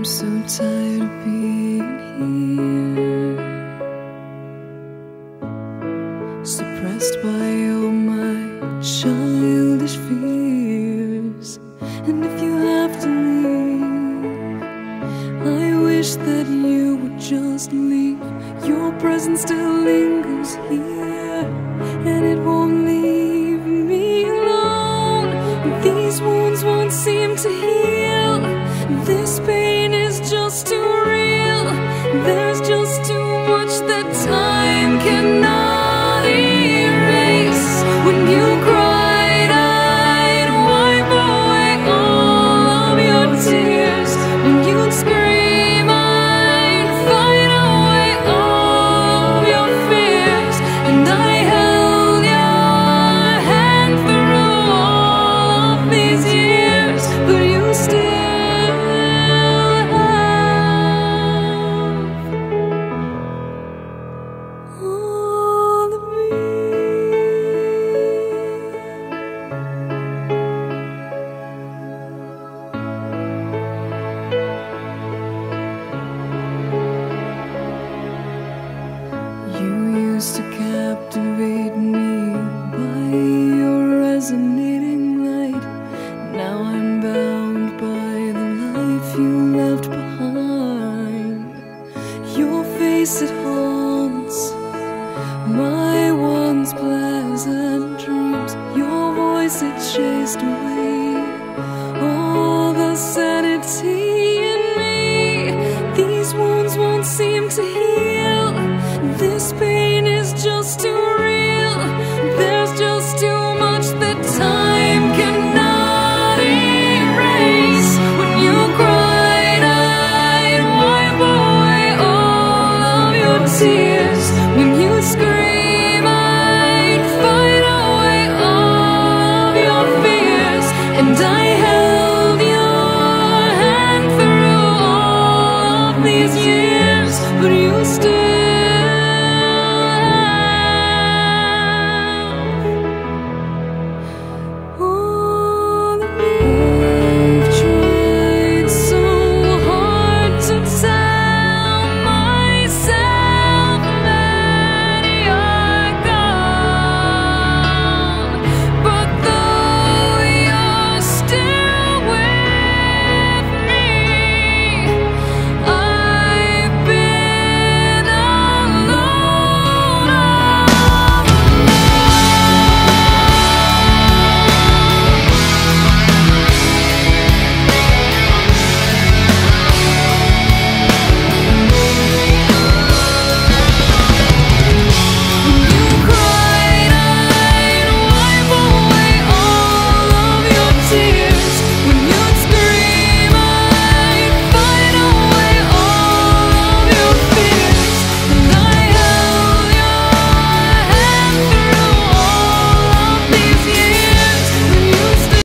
I'm so tired of being here, suppressed by all my childish fears. And if you have to leave, I wish that you would just leave. Your presence still lingers here, and it won't leave me alone. These wounds won't seem to heal. This pain is just too real. There's just too much that time cannot erase. When you cried, I'd wipe away all of your tears. When you'd scream, I'd fight away all of your fears. And I held your hand through all of these years, but you still to captivate me by your resonating light. Now I'm bound by the life you left behind. Your face, it haunts my once pleasant dreams. Your voice, it chased away all the sanity in me. These wounds won't seem to heal. This pain is just too real. There's just too much that time cannot erase. When you cried, I'd wipe away all of your tears. When you scream, I'd fight away all of your fears. And I held your hand through all of these years, but you still